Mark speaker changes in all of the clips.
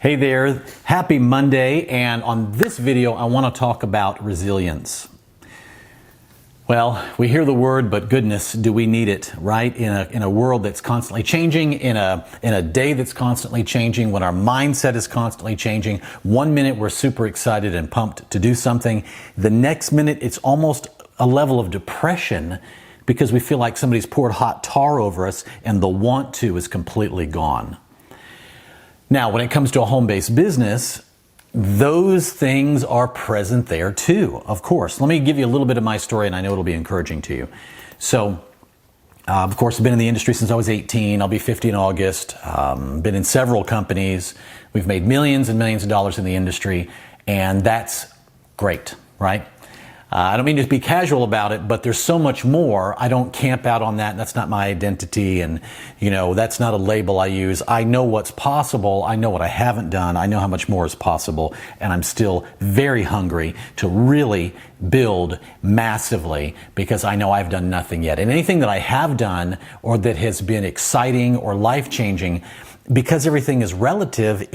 Speaker 1: Hey there, happy Monday, and on this video I want to talk about resilience. Well, we hear the word, but goodness, do we need it, right? In a world that's constantly changing, in a day that's constantly changing, when our mindset is constantly changing. 1 minute we're super excited and pumped to do something. The next minute it's almost a level of depression because we feel like somebody's poured hot tar over us and the want to is completely gone. Now, when it comes to a home-based business, those things are present there too, of course. Let me give you a little bit of my story, and I know it'll be encouraging to you. So, of course, I've been in the industry since I was 18. I'll be 50 in August. Been in several companies. We've made millions and millions of dollars in the industry, and that's great, right? I don't mean to be casual about it, but there's so much more. I don't camp out on that. That's not my identity. And, that's not a label I use. I know what's possible. I know what I haven't done. I know how much more is possible. And I'm still very hungry to really build massively because I know I've done nothing yet. And anything that I have done or that has been exciting or life-changing, because everything is relative,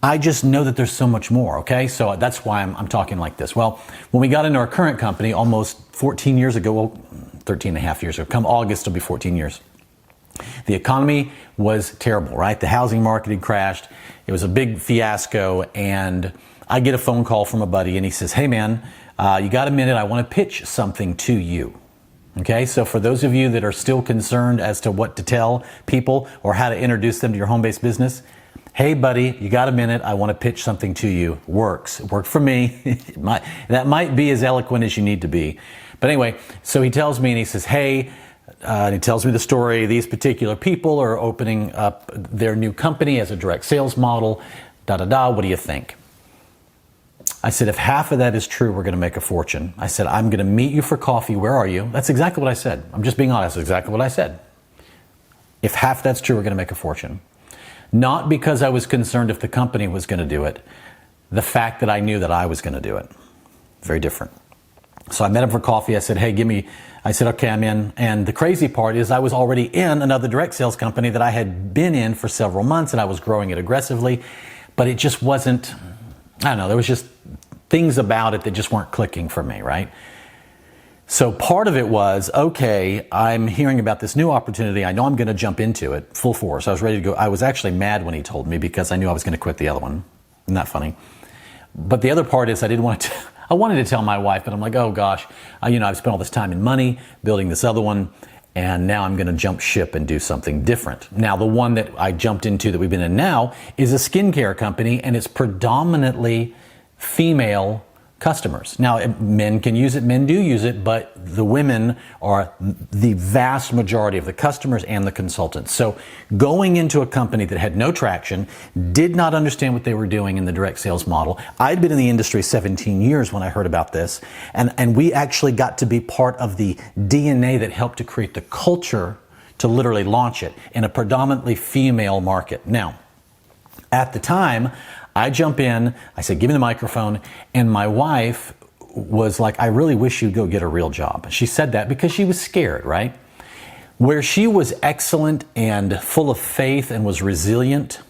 Speaker 1: I just know that there's so much more, okay? So that's why I'm talking like this. Well, when we got into our current company almost 14 years ago, well, 13 and a half years ago, come August, it'll be 14 years. The economy was terrible, right? The housing market had crashed. It was a big fiasco, and I get a phone call from a buddy, and he says, hey man, you got a minute? I want to pitch something to you. Okay, so for those of you that are still concerned as to what to tell people or how to introduce them to your home-based business, hey buddy, you got a minute? I want to pitch something to you. Works. It worked for me. That might be as eloquent as you need to be. But anyway, so he tells me and he says, hey, and he tells me the story. These particular people are opening up their new company as a direct sales model. What do you think? I said, if half of that is true, we're going to make a fortune. I said, I'm going to meet you for coffee. Where are you? That's exactly what I said. I'm just being honest. That's exactly what I said. If half that's true, we're going to make a fortune. Not because I was concerned if the company was going to do it. The fact that I knew that I was going to do it. Very different. So I met him for coffee. I said, hey, I said, okay, I'm in. And the crazy part is I was already in another direct sales company that I had been in for several months, and I was growing it aggressively. But it just wasn't, I don't know, there was just things about it that just weren't clicking for me, right? So part of it was, okay, I'm hearing about this new opportunity. I know I'm going to jump into it full force. I was ready to go. I was actually mad when he told me because I knew I was going to quit the other one. Isn't that funny? But the other part is I wanted to tell my wife, but I'm like, oh gosh, I've spent all this time and money building this other one, and now I'm going to jump ship and do something different. Now, the one that I jumped into that we've been in now is a skincare company, and it's predominantly female customers. Now, men can use it, men do use it, but the women are the vast majority of the customers and the consultants. So going into a company that had no traction, did not understand what they were doing in the direct sales model. I'd been in the industry 17 years when I heard about this, and we actually got to be part of the DNA that helped to create the culture to literally launch it in a predominantly female market. Now, at the time, I jump in, I said, give me the microphone, and my wife was like, I really wish you'd go get a real job. She said that because she was scared, right? Where she was excellent and full of faith and was resilient,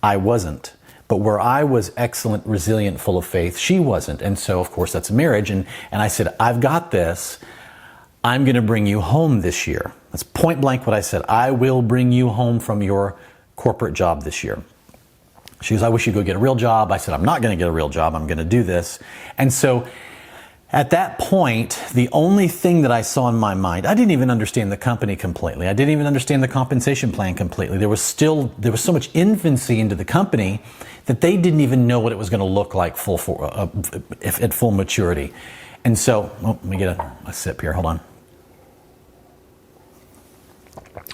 Speaker 1: I wasn't. But where I was excellent, resilient, full of faith, she wasn't. And so, of course, that's a marriage. And I said, I've got this. I'm going to bring you home this year. That's point blank what I said. I will bring you home from your corporate job this year. She goes, I wish you'd go get a real job. I said, I'm not going to get a real job. I'm going to do this. And so at that point, the only thing that I saw in my mind, I didn't even understand the company completely. I didn't even understand the compensation plan completely. There was so much infancy into the company that they didn't even know what it was going to look like at full maturity. And so, let me get a sip here. Hold on.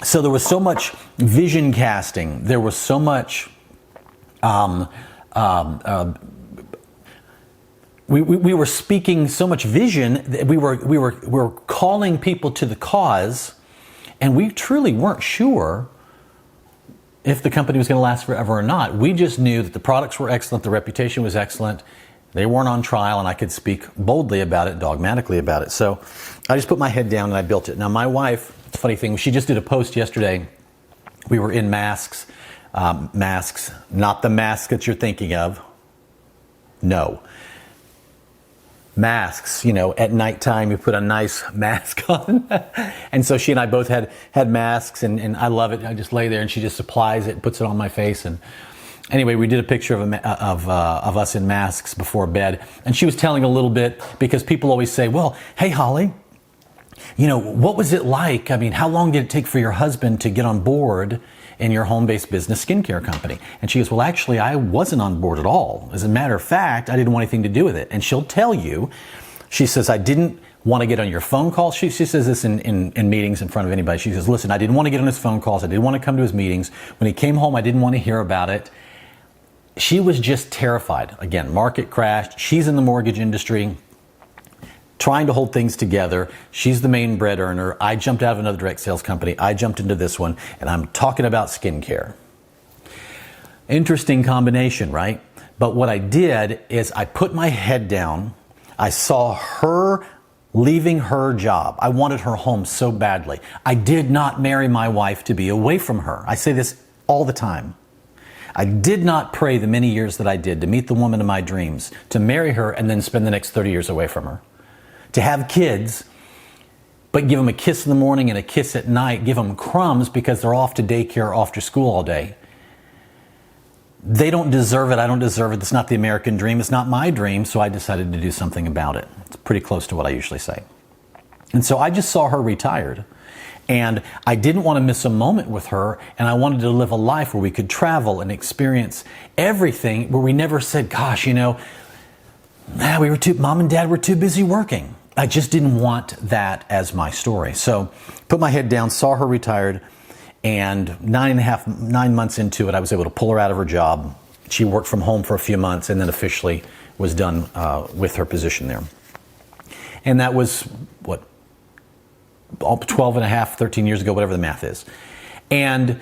Speaker 1: So there was so much vision casting. There was so much we were speaking so much vision that we were calling people to the cause, and we truly weren't sure if the company was going to last forever or not. We just knew that the products were excellent, the reputation was excellent, they weren't on trial, and I could speak boldly about it, dogmatically about it. So I just put my head down and I built it. Now my wife, it's a funny thing, she just did a post yesterday. We were in masks. masks, not the mask that you're thinking of. No. Masks, at nighttime you put a nice mask on. And so she and I both had masks, and I love it. I just lay there and she just supplies it and puts it on my face. And anyway, we did a picture of us in masks before bed. And she was telling a little bit, because people always say, well, hey, Holly, what was it like? I mean, how long did it take for your husband to get on board in your home-based business skincare company? And she goes, well, actually, I wasn't on board at all. As a matter of fact, I didn't want anything to do with it. And she'll tell you, she says, I didn't want to get on your phone calls. She says this in meetings in front of anybody. She says, listen, I didn't want to get on his phone calls. I didn't want to come to his meetings. When he came home, I didn't want to hear about it. She was just terrified. Again, market crashed. She's in the mortgage industry, trying to hold things together. She's the main bread earner. I jumped out of another direct sales company. I jumped into this one, and I'm talking about skincare. Interesting combination, right? But what I did is I put my head down. I saw her leaving her job. I wanted her home so badly. I did not marry my wife to be away from her. I say this all the time. I did not pray the many years that I did to meet the woman of my dreams, to marry her and then spend the next 30 years away from her. To have kids, but give them a kiss in the morning and a kiss at night, give them crumbs because they're off to daycare or off to school all day. They don't deserve it. I don't deserve it. It's not the American dream. It's not my dream. So I decided to do something about it. It's pretty close to what I usually say. And so I just saw her retired. And I didn't want to miss a moment with her. And I wanted to live a life where we could travel and experience everything, where we never said, gosh, Mom and Dad were too busy working. I just didn't want that as my story. So put my head down, saw her retired, and 9 months into it, I was able to pull her out of her job. She worked from home for a few months and then officially was done with her position there. And that was, 12 and a half, 13 years ago, whatever the math is. And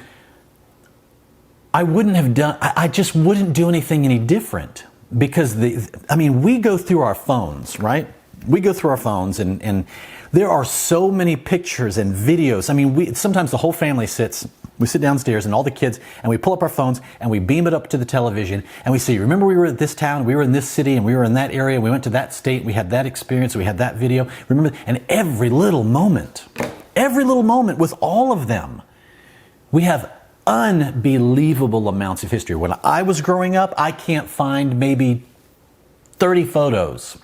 Speaker 1: I just wouldn't do anything any different. Because we go through our phones, right? We go through our phones and there are so many pictures and videos. Sometimes the whole family we sit downstairs and all the kids, and we pull up our phones and we beam it up to the television and we say, remember we were at this town, we were in this city, and we were in that area, we went to that state, we had that experience, we had that video. Remember, and every little moment with all of them, we have unbelievable amounts of history. When I was growing up, I can't find maybe 30 photos.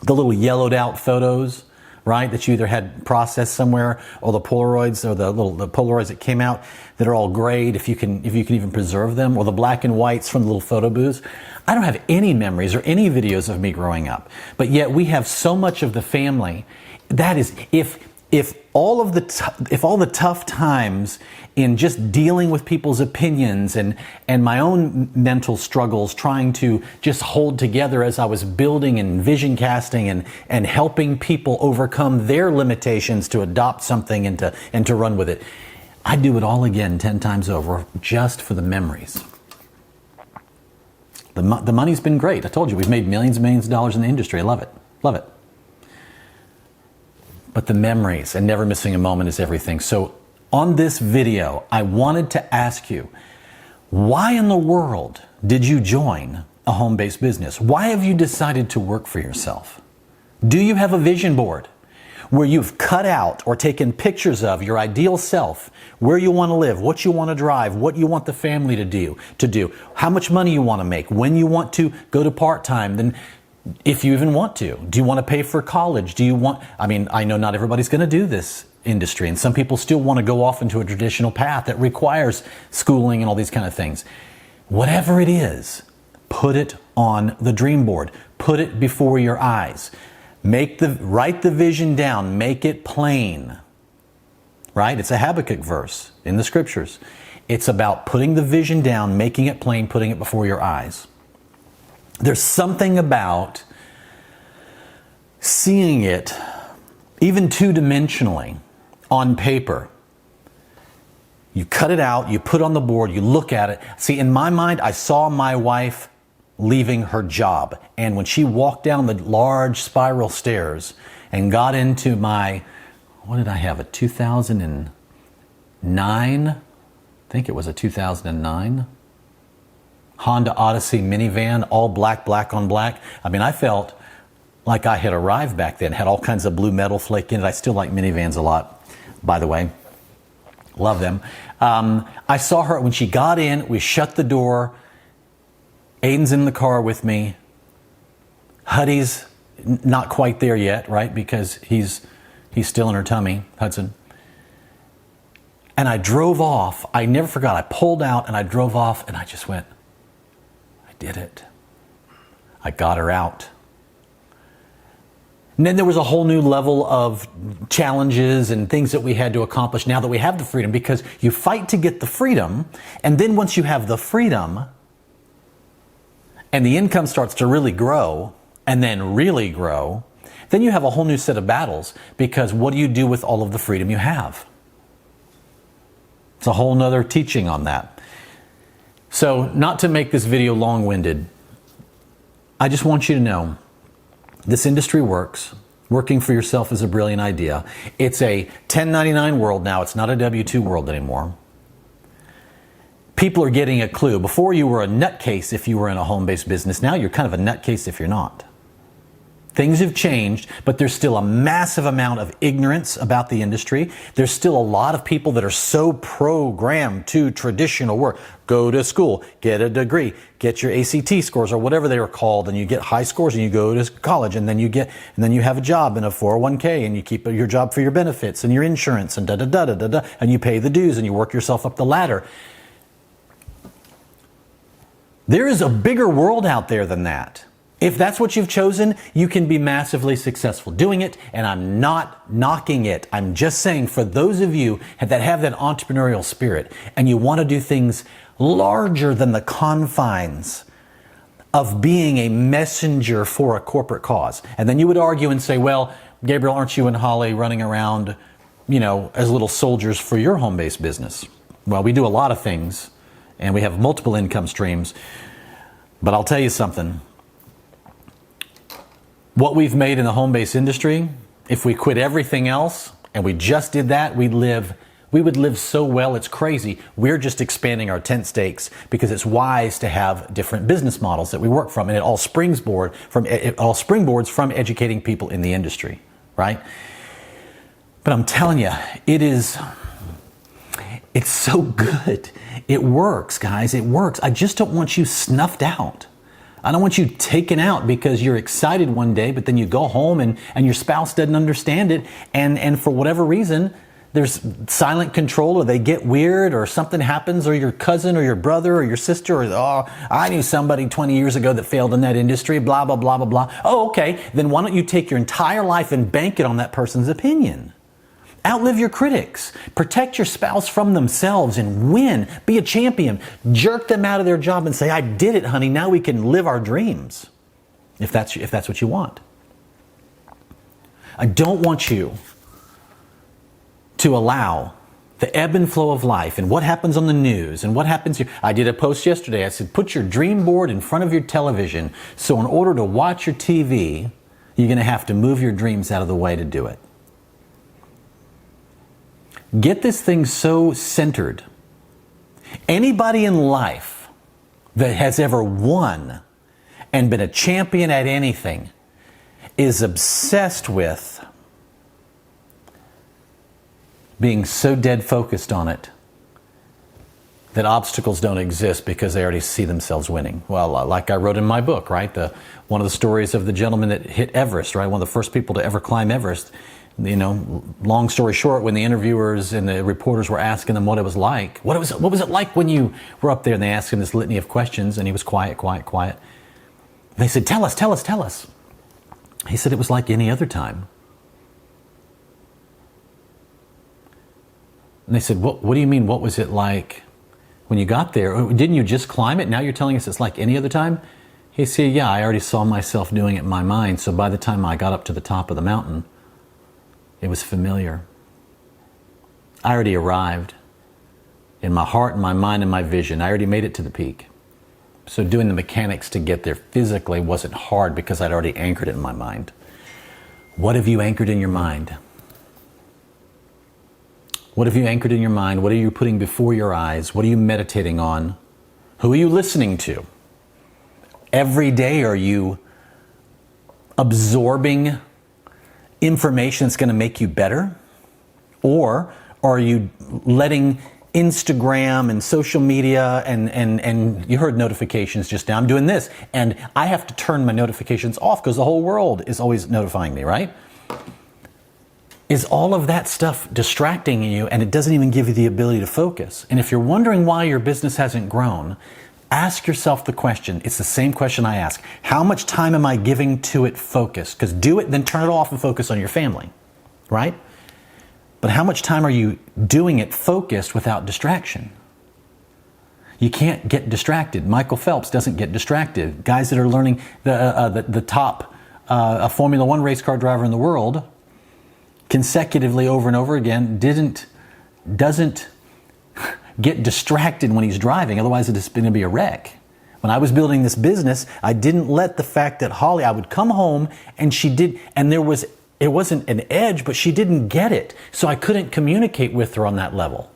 Speaker 1: The little yellowed out photos, right, that you either had processed somewhere, or the Polaroids, or the Polaroids that came out that are all grayed, if you can even preserve them, or the black and whites from the little photo booths. I don't have any memories or any videos of me growing up. But yet we have so much of the family. That is, if all the tough times in just dealing with people's opinions and my own mental struggles, trying to just hold together as I was building and vision casting and helping people overcome their limitations to adopt something and to run with it, I'd do it all again 10 times over just for the memories. The money's been great. I told you, we've made millions and millions of dollars in the industry. I love it. Love it. But the memories and never missing a moment is everything. So on this video, I wanted to ask you, why in the world did you join a home-based business? Why have you decided to work for yourself? Do you have a vision board where you've cut out or taken pictures of your ideal self, where you want to live, what you want to drive, what you want the family to do, how much money you want to make, when you want to go to part-time, then if you even want to. Do you want to pay for college? I know not everybody's going to do this industry, and some people still want to go off into a traditional path that requires schooling and all these kind of things. Whatever it is, put it on the dream board. Put it before your eyes. Write the vision down. Make it plain. Right? It's a Habakkuk verse in the scriptures. It's about putting the vision down, making it plain, putting it before your eyes. There's something about seeing it even two-dimensionally on paper. You cut it out, you put it on the board, you look at it. See, in my mind, I saw my wife leaving her job. And when she walked down the large spiral stairs and got into my, what did I have, a 2009 think it was a 2009 Honda Odyssey minivan, all black, black on black. I mean, I felt like I had arrived back then. Had all kinds of blue metal flake in it. I still like minivans a lot, by the way. Love them. I saw her when she got in. We shut the door. Aiden's in the car with me. Huddy's not quite there yet, right? Because he's still in her tummy, Hudson. And I drove off. I never forgot. I pulled out and I drove off and I just went, I did it. I got her out. And then there was a whole new level of challenges and things that we had to accomplish now that we have the freedom, because you fight to get the freedom. And then once you have the freedom and the income starts to really grow and then really grow, then you have a whole new set of battles, because what do you do with all of the freedom you have? It's a whole nother teaching on that. So not to make this video long-winded, I just want you to know this industry works. Working for yourself is a brilliant idea. It's a 1099 world now. It's not a W-2 world anymore. People are getting a clue. Before you were a nutcase if you were in a home-based business. Now you're kind of a nutcase if you're not. Things have changed, but there's still a massive amount of ignorance about the industry. There's still a lot of people that are so programmed to traditional work. Go to school, get a degree, get your ACT scores or whatever they were called, and you get high scores and you go to college, and then you have a job in a 401k, and you keep your job for your benefits and your insurance and da-da-da-da-da-da, and you pay the dues and you work yourself up the ladder. There is a bigger world out there than that. If that's what you've chosen, you can be massively successful doing it, and I'm not knocking it. I'm just saying, for those of you that have that entrepreneurial spirit and you want to do things larger than the confines of being a messenger for a corporate cause. And then you would argue and say, well, Gabriel, aren't you and Holly running around, as little soldiers for your home-based business? Well, we do a lot of things, and we have multiple income streams. But I'll tell you something. What we've made in the home-based industry, if we quit everything else and we just did that, we would live so well, it's crazy. We're just expanding our tent stakes because it's wise to have different business models that we work from, and it all springboards from educating people in the industry, right? But I'm telling you, it's so good. It works, guys. It works. I just don't want you snuffed out. I don't want you taken out because you're excited one day, but then you go home and your spouse doesn't understand it. And for whatever reason, there's silent control, or they get weird, or something happens, or your cousin or your brother or your sister, or, I knew somebody 20 years ago that failed in that industry, blah, blah, blah, blah, blah. Oh, okay. Then why don't you take your entire life and bank it on that person's opinion? Outlive your critics. Protect your spouse from themselves and win. Be a champion. Jerk them out of their job and say, I did it, honey. Now we can live our dreams. If that's what you want. I don't want you to allow the ebb and flow of life and what happens on the news and what happens here. I did a post yesterday. I said, put your dream board in front of your television. So in order to watch your TV, you're going to have to move your dreams out of the way to do it. Get this thing so centered. Anybody in life that has ever won and been a champion at anything is obsessed with being so dead focused on it that obstacles don't exist because they already see themselves winning. Well, like I wrote in my book, right? One of the stories of the gentleman that hit Everest, right? One of the first people to ever climb Everest. Long story short, when the interviewers and the reporters were asking him what it was like, what was it like when you were up there, and they asked him this litany of questions, and he was quiet. They said, tell us. He said, it was like any other time. And they said, what do you mean, what was it like when you got there? Didn't you just climb it? Now you're telling us it's like any other time? He said, yeah, I already saw myself doing it in my mind, so by the time I got up to the top of the mountain, it was familiar. I already arrived in my heart and my mind and my vision. I already made it to the peak. So doing the mechanics to get there physically wasn't hard because I'd already anchored it in my mind. What have you anchored in your mind? What have you anchored in your mind? What are you putting before your eyes? What are you meditating on? Who are you listening to? Every day, are you absorbing information that's going to make you better? Or are you letting Instagram and social media and you heard notifications just now. I'm doing this and I have to turn my notifications off because the whole world is always notifying me, right? Is all of that stuff distracting you and it doesn't even give you the ability to focus? And if you're wondering why your business hasn't grown, ask yourself the question. It's the same question I ask. How much time am I giving to it focused? Because do it, then turn it off and focus on your family, right? But how much time are you doing it focused without distraction? You can't get distracted. Michael Phelps doesn't get distracted. Guys that are learning the top Formula One race car driver in the world consecutively over and over again doesn't get distracted when he's driving. Otherwise, it's going to be a wreck. When I was building this business, I didn't let the fact that Holly, I would come home and she did, and it wasn't an edge, but she didn't get it. So I couldn't communicate with her on that level.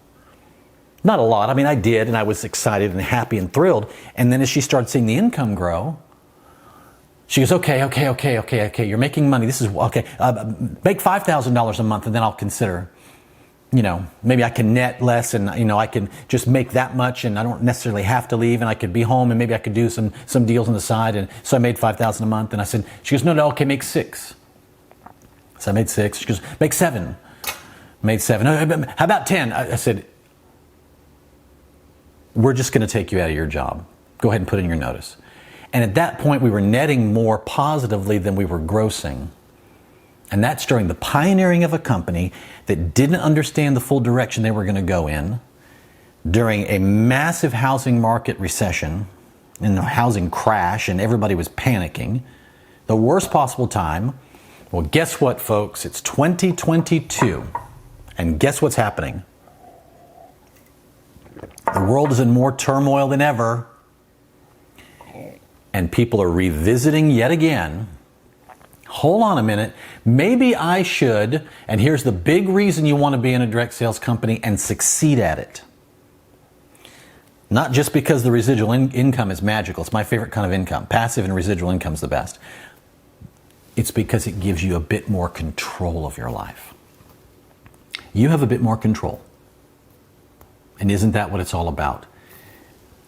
Speaker 1: Not a lot. I mean, I did, and I was excited and happy and thrilled. And then as she started seeing the income grow, she goes, okay. You're making money. This is, okay. Make $5,000 a month, and then I'll consider, maybe I can net less and, I can just make that much and I don't necessarily have to leave and I could be home and maybe I could do some deals on the side. And so I made $5,000 a month. And I said, she goes, no, okay, make 6. So I made 6. She goes, make 7. Made 7. How about 10? I said, we're just going to take you out of your job. Go ahead and put in your notice. And at that point, we were netting more positively than we were grossing. And that's during the pioneering of a company that didn't understand the full direction they were going to go in, during a massive housing market recession and a housing crash, and everybody was panicking. The worst possible time. Well, guess what, folks? It's 2022. And guess what's happening? The world is in more turmoil than ever. And people are revisiting yet again. Hold on a minute. Maybe I should, and here's the big reason you want to be in a direct sales company and succeed at it. Not just because the residual income is magical. It's my favorite kind of income. Passive and residual income is the best. It's because it gives you a bit more control of your life. You have a bit more control. And isn't that what it's all about?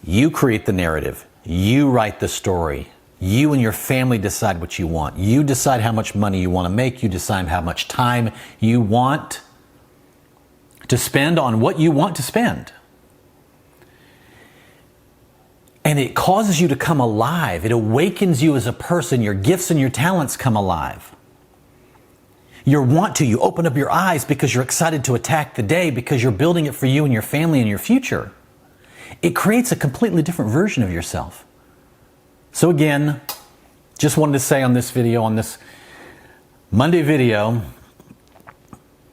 Speaker 1: You create the narrative. You write the story. You and your family decide what you want. You decide how much money you want to make. You decide how much time you want to spend on what you want to spend. And it causes you to come alive. It awakens you as a person. Your gifts and your talents come alive. You open up your eyes because you're excited to attack the day because you're building it for you and your family and your future. It creates a completely different version of yourself. So again, just wanted to say on this video, on this Monday video,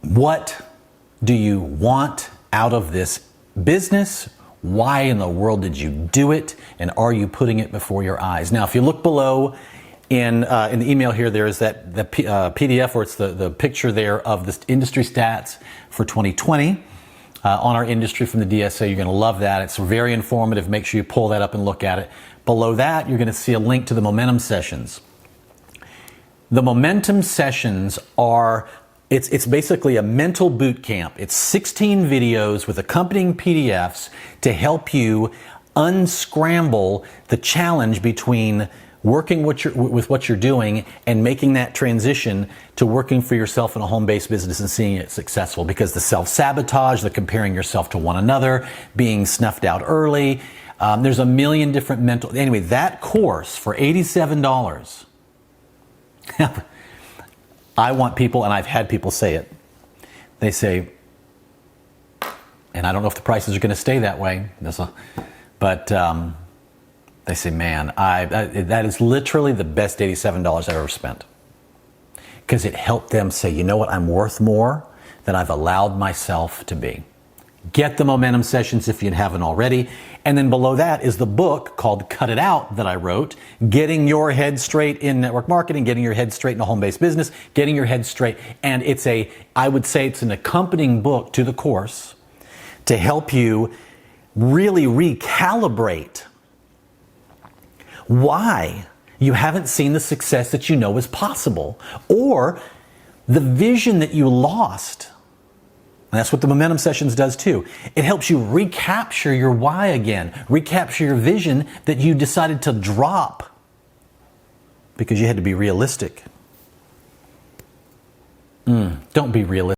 Speaker 1: what do you want out of this business? Why in the world did you do it? And are you putting it before your eyes? Now, if you look below in the email here, there is the PDF, or it's the picture there of the industry stats for 2020 on our industry from the DSA. You're going to love that. It's very informative. Make sure you pull that up and look at it. Below that, you're going to see a link to the momentum sessions. The momentum sessions are, it's basically a mental boot camp. It's 16 videos with accompanying PDFs to help you unscramble the challenge between working with what you're doing and making that transition to working for yourself in a home-based business and seeing it successful. Because the self-sabotage, the comparing yourself to one another, being snuffed out early, there's a million different mental... Anyway, that course for $87, I want people, and I've had people say it, they say, and I don't know if the prices are going to stay that way, but they say, man, that is literally the best $87 I've ever spent. Because it helped them say, you know what, I'm worth more than I've allowed myself to be. Get the momentum sessions if you haven't already. And then below that is the book called Cut It Out that I wrote, Getting Your Head Straight in Network Marketing, Getting Your Head Straight in a Home-Based Business, Getting Your Head Straight. And I would say it's an accompanying book to the course to help you really recalibrate why you haven't seen the success that you know is possible, or the vision that you lost. And that's what the Momentum Sessions does too. It helps you recapture your why again, recapture your vision that you decided to drop because you had to be realistic. Don't be realistic.